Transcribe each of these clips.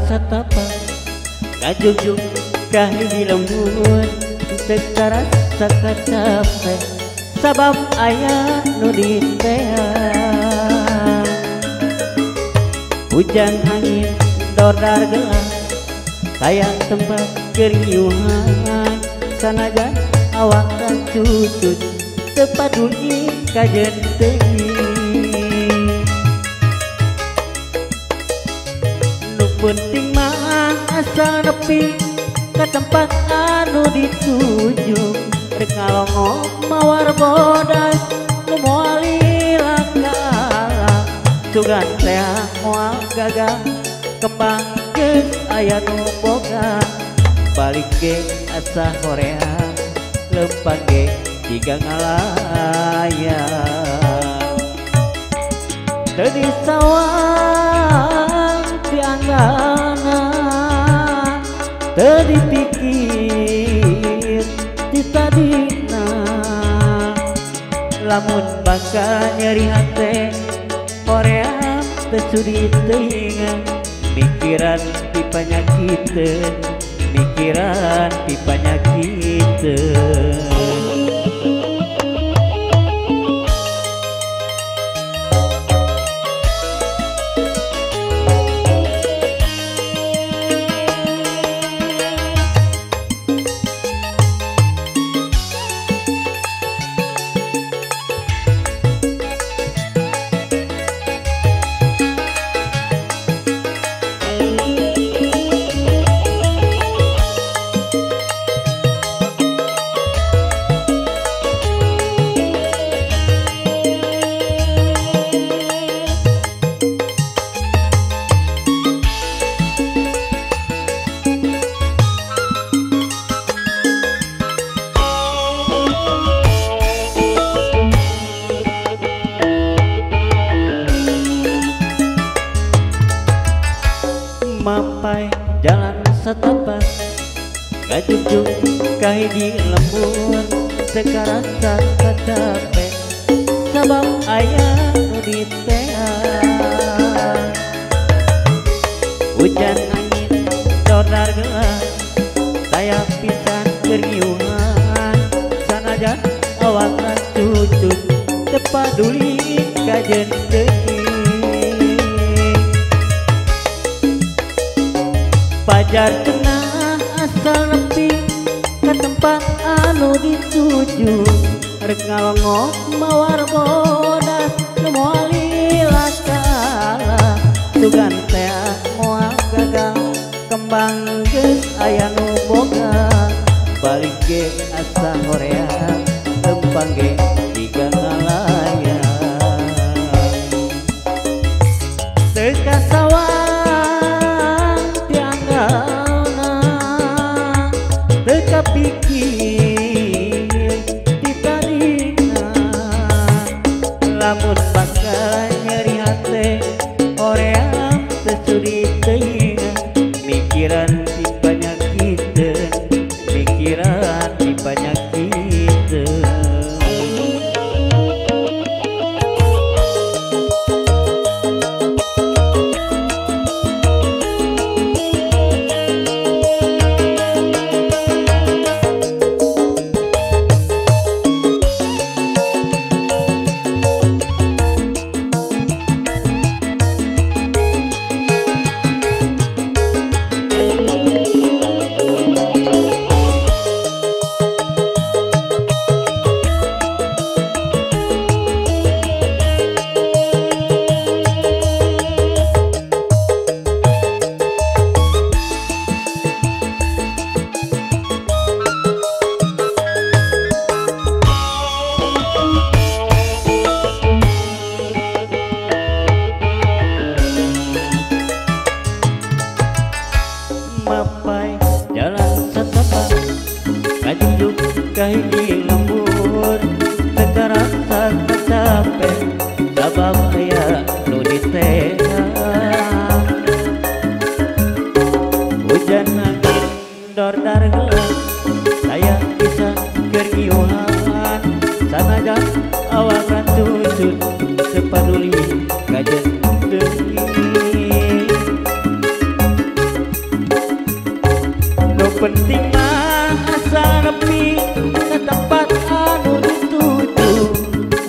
satapa ngajujug kahiji lembur teu karasa capek sabab aya nu diteang hujan angin dordar gelas saya tempat keriuhan sanajan awak kan cucut tepaduli kajen teuing nu penting mah asal nepi ke tempat anu dituju rek ngalongok mawar bodas nu moal ilangga sugan teh moal gagah kembang geus aya nu boga balik ge asa horeang leumpang ge jiga ngalayang teu disawang pianggana teu dipikir di tadina lamun bakal nyeri hate horeang teu sudi teuing mikiran di panyakiteun mikiran di panyakiteun mapai jalan satapak ngajujug kahiji lembur teu karasa capek sabab aya nu diteang hujan angin dordar gelas saya pisan keriuhan sanajan awak cucut teu paduli kajen teuing pajar cenah asal nepi ke tempat anu dituju rek ngalongok mawar bodas nu moal ilakala sugan teh moal gagal kembang geus aya nu boga balik ge asa horeang leumpang ge jiga ngalayang teu kasawang pikir di tadina lamun bakal nyeri hate horeang teu sudi teuing mikiran di panyakiteun mikiran di panyakiteun mapai jalan satapak ngajujug kahiji lembur teu karasa capek sabab aya nu diteang hujan angin dordar gelas saya bisa keriuhan sanajan awak cucut teu paduli kajen teuing penting mah asal nepi ke tempat anu dituju.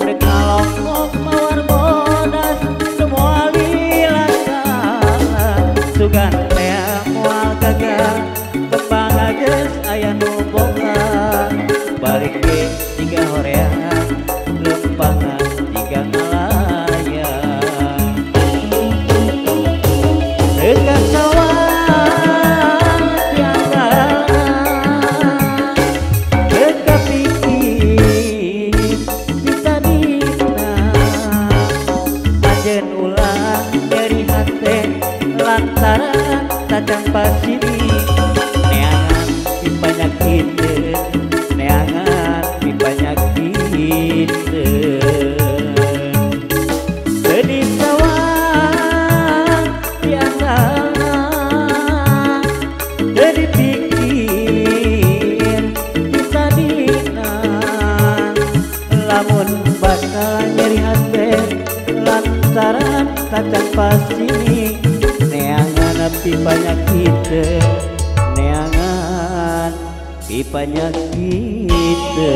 Mereka longkok mawar bodas semua lilaka. Sugan teh moal gagal kembang geus aya nu boga. Balik ge tiga horeang lempangan tiga ngalayang. Dekat sawah tianggalan dekat pikir kita dina. Ajen ulang dari hati lantaran tajam pasiri. Neangan dibanyak kita, neangan dibanyak kita. Sedih sawah tianggalan jadi pikir kita dina. Lamun bakal nyeri hati lantaran kacang pasini. Neangan api banyak kita, neangan api banyak kita.